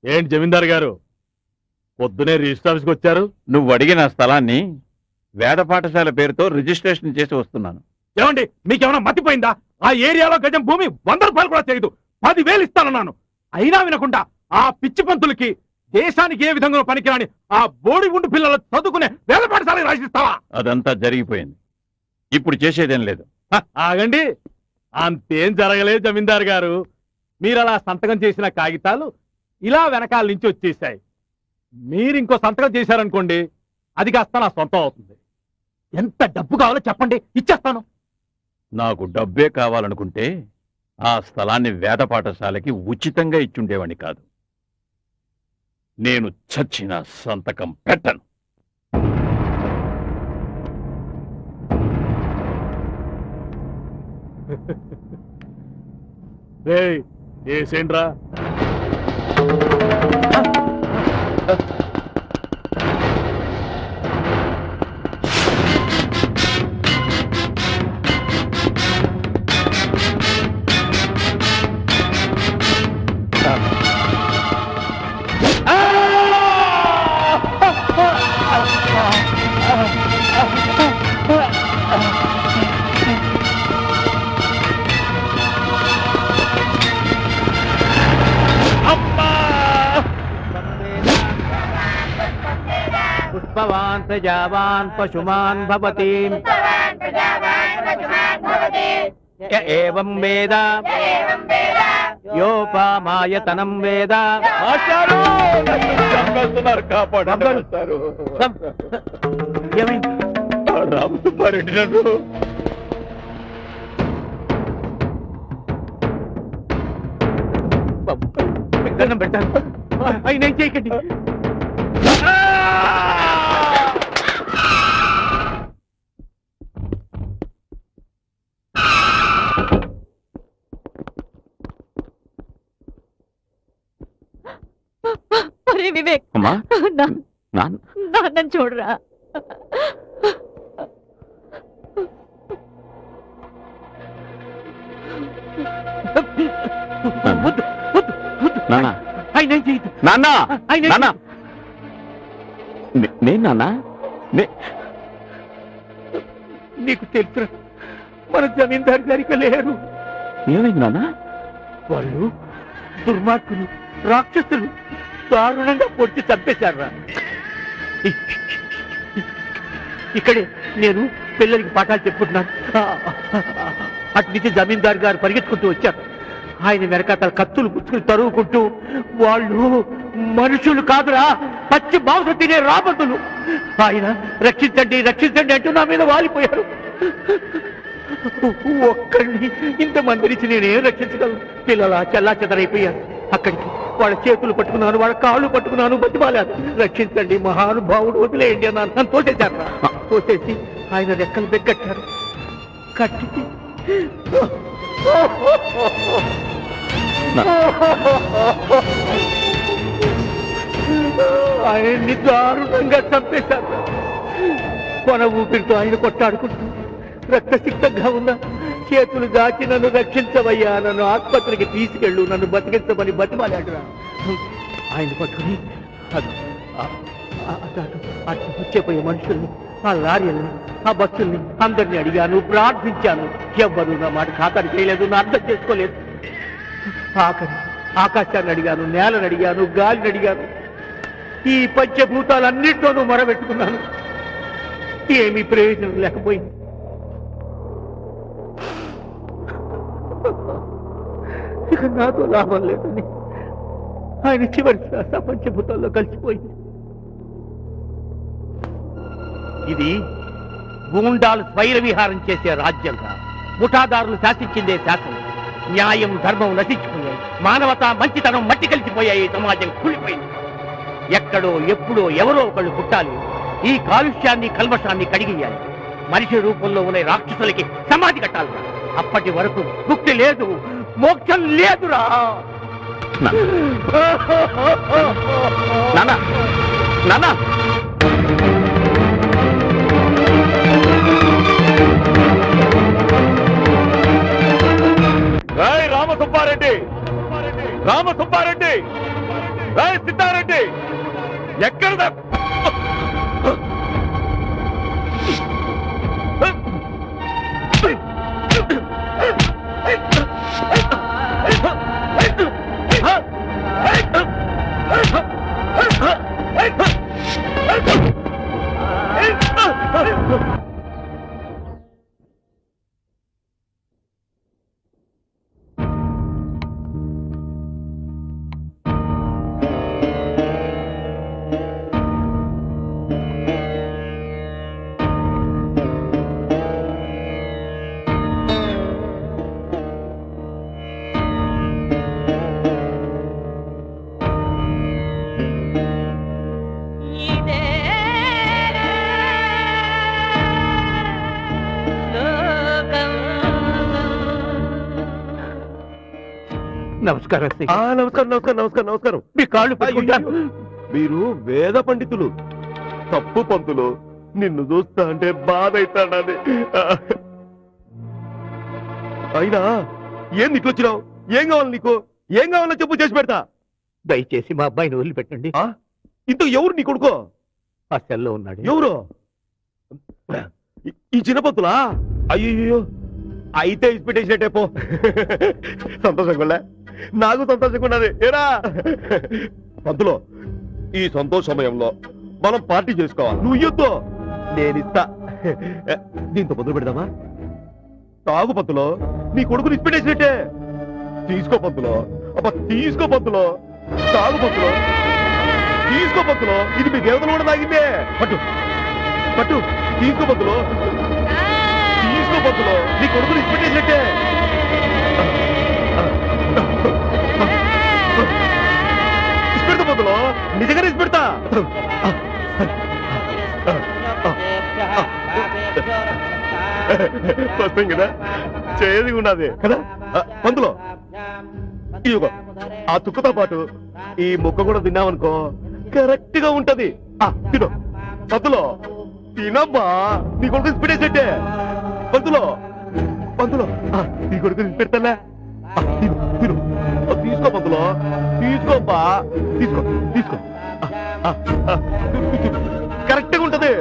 ఏంటి జమీందారు గారు పొద్దునే రిజిస్టర్ ఆఫీస్కి వచ్చారు? నువ్వు అడిగిన స్థలాన్ని వేద పాఠశాల పేరుతో రిజిస్ట్రేషన్ చేసి వస్తున్నాను. ఏమండి మీకేమైనా మతిపోయిందా? ఆ ఏరియాలో గజం భూమి 100 రూపాయలు కూడా చేయదు. 10,000 ఇస్తానన్నాను. అయినా వినకుండా ఆ పిచ్చి పంతులకి దేశానికి ఏ విధంగా పనికిరాని ఆ బోడిగుండు పిల్లలు చదువుకునే వేద పాఠశాలకు రాసిస్తావా? అదంతా జరిగిపోయింది. ఇప్పుడు చేసేదేం లేదు. ఆగండి, అంతేం జరగలేదు జమీందారు గారు. మీరు అలా సంతకం చేసిన కాగితాలు ఇలా వెనకాల నుంచి వచ్చేసాయి. మీరు ఇంకో సంతకం చేశారనుకోండి, అది కాస్త నా సొంతం అవుతుంది. ఎంత డబ్బు కావాలో చెప్పండి, ఇచ్చేస్తాను. నాకు డబ్బే కావాలనుకుంటే ఆ స్థలాన్ని వేద పాఠశాలకి ఉచితంగా ఇచ్చుండేవాణ్ణి కాదు. నేను చచ్చిన సంతకం పెట్టను. ఏసేంట్రా? पुष्पवान् प्रजावान् पशुमान् भवति य एवं वेद योपामायतनं वेद రామసుబ్బారెడ్డి నన్ను పెట్టాను. ఆయన ఏం చేయకండి. వివేక్, అమ్మా నాన్న చూడరా. ఆయన ఏం చేయదు. నేను నాన్న నీకు తెలుసు, మన జమీందారు గారికి లేరు. ఏమైంది నాన్న? వాళ్ళు దుర్మార్గులు, రాక్షసులు దారుణంగా పొడిచి చంపేశారా. ఇక్కడే నేను పిల్లలకి పాఠాలు చెప్పుకుంటున్నాను. అటు నుంచి జమీందారు గారు పరిగెత్తుకుంటూ వచ్చారు. ఆయన వెనకాతల కత్తులు పుచ్చుకుని తరువుకుంటూ, వాళ్ళు మనుషులు కాదురా, పచ్చి మాంసం తినే రాబందులు. ఆయన రక్షించండి రక్షించండి అంటూ నా మీద వాలిపోయారు. ఒక్కడిని ఇంతమంది నుంచి నేనేం రక్షించగలను? పిల్లల చెల్లా చెదరైపోయారు. అక్కడికి వాళ్ళ చేతులు పట్టుకున్నాను, వాళ్ళ కాళ్ళు పట్టుకున్నాను, బతిమాలాను. రక్షించండి మహానుభావుడు, వదిలేయండి అన్నాను. నన్ను తోసేశారు. తోసేసి ఆయన రెక్కలు బెగ్గట్టారు. కట్టి ఆయన్ని దారుణంగా చంపేశారు. కొన ఊపిరితో ఆయన కొట్టాడుకుంటూ రక్తసిక్తంగా ఉన్న చేతులు దాచి నన్ను రక్షించవయ్యా, నన్ను ఆసుపత్రికి తీసుకెళ్ళు, నన్ను బతికించమని బతిమాలాడురా. ఆయన పట్టుకుని అటు వచ్చేపోయే మనుషుల్ని, ఆ లారీల్ని, ఆ బస్సుల్ని అందరినీ అడిగాను, ప్రార్థించాను. ఎవ్వరూ నా మాట ఖాతరు చేయలేదు, నా అర్థం చేసుకోలేదు. ఆఖరి ఆకాశాన్ని అడిగాను, నేలను అడిగాను, గాలిని అడిగాను. ఈ పంచభూతాలన్నింటిలోనూ మొరబెట్టుకున్నాను. ఏమీ ప్రయోజనం లేకపోయింది. ఇక నాతో లాభం లేదని ఆయన చివరి శ్వాస పంచభూతాల్లో కలిసిపోయింది. ఇది గూండాలు స్వైర విహారం చేసే రాజ్యంగా, ముఠాదారులు శాసించిందే శాసనం. న్యాయం ధర్మం నశించిపోయాయి, మానవత మంచితనం మట్టి కలిసిపోయాయి, సమాజం కూలిపోయింది. ఎక్కడో ఎప్పుడో ఎవరో ఒకళ్ళు పుట్టాలి, ఈ కాలుష్యాన్ని కల్మషాన్ని కడిగియాలి. మనిషి రూపంలో ఉన్న రాక్షసులకి సమాధి కట్టాలి. అప్పటి వరకు ముక్తి లేదు, మోక్షం లేదురా. నాన్న నాన్న రామసుబ్బారెడ్డి, రామసుబ్బారెడ్డి, సిద్ధారెడ్డి ఎక్కడ నమస్కారం నమస్కారం నమస్కారం నమస్కారం నమస్కారం. మీ కాళ్ళు పట్టుకుంటాను. మీరు వేద పండితులు. తప్పు పంతులు, నిన్ను చూస్తా అంటే బాధ అవుతాడని. అయినా ఏం ఇట్లొచ్చినావు? ఏం కావాలి నీకు? ఏం కావాలో చెప్పు, చేసి పెడతా. దయచేసి మా అబ్బాయిని వదిలిపెట్టండి. ఇంత ఎవరు నీ కొడుకో? ఆ సెల్లో ఉన్నాడు. ఎవరు? ఈ చిన్న పంతులా? అయ్యో, అయితే ఇచ్చిపెట్టేసినట్టే పో. సంతోషంగా నాకు సంతోషంగా ఉన్నది. ఏరా పంతులో, ఈ సంతోష సమయంలో మనం పార్టీ చేసుకోవాలి. నువ్వు ఇయ్యొద్దు, నేనిస్తా. దీంతో మొదలు పెడదామా? తాగు పంతులో, నీ కొడుకుని ఇచ్చిపెట్టేసినట్టే. తీసుకో పంతులో, అబ్బా తీసుకో పంతులో. తాగు పంతులో, తీసుకో పంతులో. ఇది మీ దేవతలు కూడా తాగిందే. పట్టు పట్టు, తీసుకో పంతులో, తీసుకో పంతులో. నీ కొడుకుని ఇచ్చిపెట్టేసినట్టే. ఇచ్చిపెడతా పంతులో, నిజంగానే ఇచ్చిపెడతా. వస్తాం కదా, చేయది ఉన్నది కదా పంతులో. ఇదిగో ఆ తుక్కుతో పాటు ఈ ముక్క కూడా తిన్నామనుకో, కరెక్ట్ గా ఉంటది. తిను పంతులో, తినబ్బా. నీ కొడుకు పెట్టేసట్టే. పంతులో పంతులో, నీ కొడుకు పెడతాలే. తిను తిను, తీసుకో పంతులో, తీసుకోబ్బా. తీసుకో తీసుకో, కరెక్ట్ గా ఉంటది.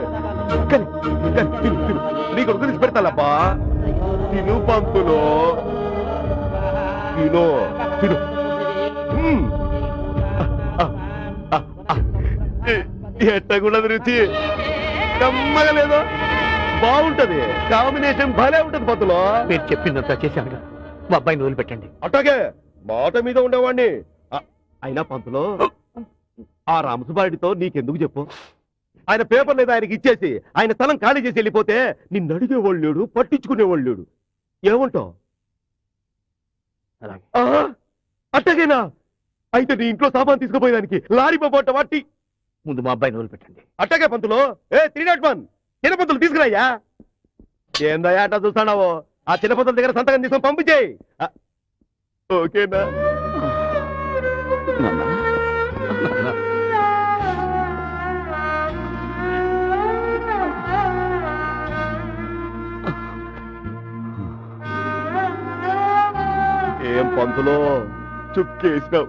నీ కొడుకు తీసి పెడతాలబ్బా. తిను పంతులో, తిను తిను. ఎట్టగున్నది రుచి, కమ్మగా లేదో? బాగుంటది, కాంబినేషన్ భలే ఉంటది పంతులో. మీరు చెప్పిందంతా చేశానుగా, మా అబ్బాయిని వదిలిపెట్టండి. అట్టాగే మాట మీద ఉండేవాడిని. అయినా పంతులో, ఆ రామసుబారెడ్డితో నీకెందుకు చెప్పు? ఆయన పేపర్ లేదా ఆయనకి ఇచ్చేసి ఆయన స్థలం ఖాళీ చేసి వెళ్ళిపోతే నిన్ను అడిగేవాళ్ళు లేడు, పట్టించుకునేవాళ్ళు లేడు. ఏమంటావు? అట్టగేనా? అయితే నీ ఇంట్లో సామాన్ తీసుకుపోయేదానికి లారీ పోట వాటి. ముందు మా అబ్బాయిని వదిలిపెట్టండి. అట్టగే పంతులు. 301 చిన్న పంతులు తీసుకురాయ్యా. ఏందయ్యా అట్లా చూస్తాడావో? ఆ చిన్న పంతుల దగ్గర సంతకం తీసుకొని పంపించేయి. ఓకేనా? ఏం పంతులో, చుక్కేసినావు,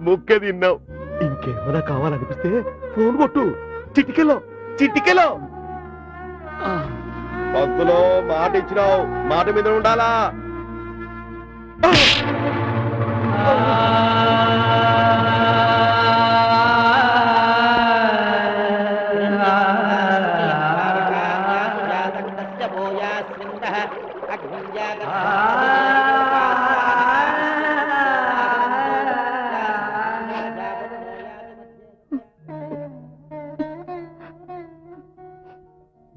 ముక్కే తిన్నావు. ఇంకేమైనా కావాలనిపిస్తే ఫోన్ కొట్టు. చిటికెలో చిటికెలో. పంతులో, మాట ఇచ్చినావు, మాట మీద ఉండాలా?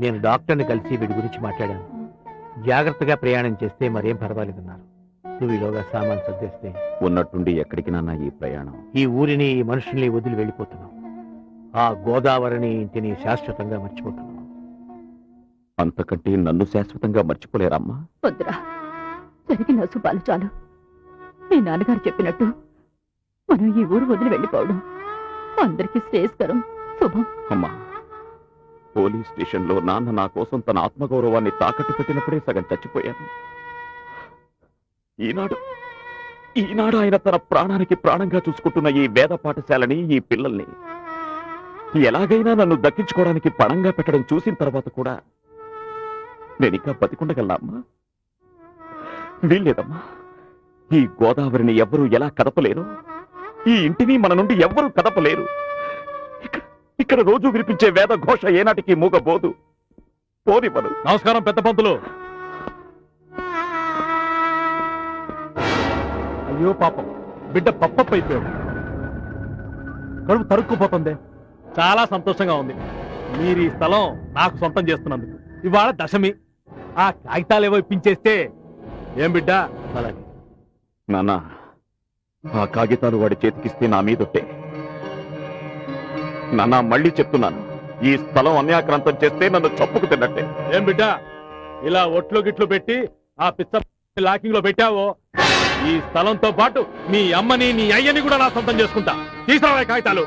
నేను డాక్టర్ని కలిసి వీడి గురించి మాట్లాడాను. జాగ్రత్తగా ప్రయాణం చేస్తే మరేం పర్వాలేదన్నారు. నువ్వు ఈలోగా సామాన్ సర్దేస్తే ఉన్నట్టుండి ఎక్కడికి నాన్న ఈ ప్రయాణం? ఈ ఊరిని, ఈ మనుషుల్ని వదిలి వెళ్ళిపోతున్నావు. ఆ గోదావరిని, ఇంటిని శాశ్వతంగా మర్చిపోతున్నావు. అంతకంటే నన్ను శాశ్వతంగా మర్చిపోలేరమ్మా? వద్దురా, జరిగిన శుభాలు చాలు. మీ నాన్నగారు చెప్పినట్టు మనం ఈ ఊరు వదిలి వెళ్ళిపోవడం అందరికీ శ్రేయస్కరం, శుభం. అమ్మా, పోలీస్ స్టేషన్లో నాన్న నా కోసం తన ఆత్మగౌరవాన్ని తాకట్టు పెట్టినప్పుడే సగం చచ్చిపోయాను. ఈనాడు ఆయన తన ప్రాణానికి ప్రాణంగా చూసుకుంటున్న ఈ వేద పాఠశాలని, ఈ పిల్లల్ని ఎలాగైనా నన్ను దక్కించుకోవడానికి పణంగా పెట్టడం చూసిన తర్వాత కూడా నేనింకా బతికుండగలనా అమ్మా? వీల్లేదమ్మా. ఈ గోదావరిని ఎవ్వరూ ఎలా కదపలేరు, ఈ ఇంటిని మన నుండి ఎవ్వరూ కదపలేరు. ఇక్కడ రోజు వినిపించే వేద ఘోష ఏనాటికి మూగబోదు. పోనివ్వను. నమస్కారం పెద్ద పంతులు. అయ్యో పాపం, బిడ్డ పప్పప్పు అయిపోయాడు. కడుపు తరుక్కుపోతుంది. చాలా సంతోషంగా ఉంది. మీరు ఈ స్థలం నాకు సొంతం చేస్తున్నందుకు. ఇవాళ దశమి. ఆ కాగితాలు ఏవో ఇప్పించేస్తే ఏం బిడ్డ? అలాగే నాన్న, ఆ కాగితాలు వాడి చేతికిస్తే నా మీదొట్టే. నాన్న, మళ్ళీ చెప్తున్నాను, ఈ స్థలం అన్యాక్రాంతం చేస్తే నన్ను చప్పుకు తిన్నట్టే. ఏం బిడ్డ ఇలా ఒట్లు గిట్లు పెట్టి ఆ పిచ్చ లాకింగ్ లో పెట్టావో, ఈ స్థలంతో పాటు మీ అమ్మని నీ అయ్యని కూడా నా సొంతం చేసుకుంటా. తీసుకురావే కాగితాలు.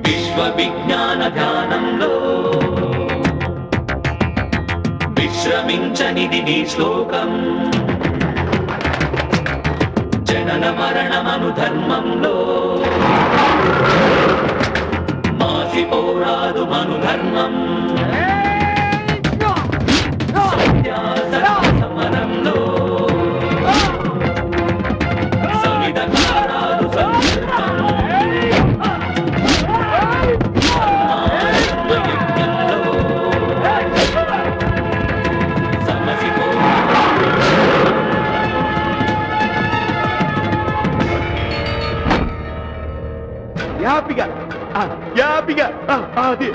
విశ్వవిజ్ఞాన ధ్యానంలో విశ్రమించనిది నీ శ్లోకం. జనన మరణమను ధర్మంలో మాసిపోరాదు మను ధర్మం. సమరంలో సమిధకారాదు సంకల్పం. హ్యాపీగా హ్యాపీగా అది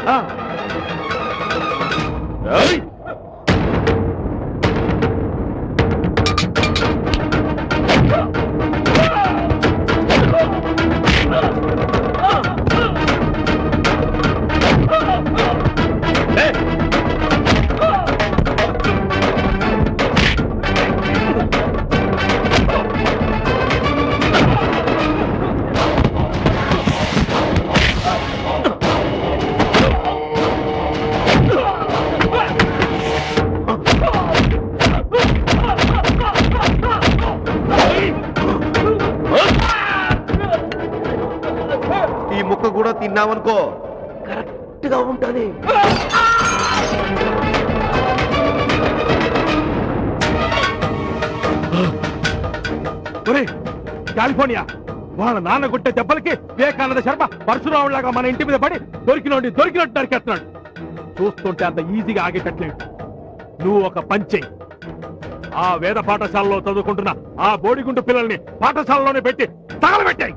ఈ ముక్క కూడా తిన్నామనుకో కరెక్ట్ గా ఉంటది. కాలిఫోర్నియా వాళ్ళ నాన్న గుట్టే దెబ్బలకి వివేకానంద శర్మ పరశురాములాగా మన ఇంటి మీద పడి దొరికినట్టు నరికేస్తున్నాడు. చూస్తుంటే అంత ఈజీగా ఆగేటట్లేదు. నువ్వు ఒక పంచె ఆ వేద పాఠశాలలో చదువుకుంటున్న ఆ బోడిగుండు పిల్లల్ని పాఠశాలలోనే పెట్టి తగలబెట్టాయి.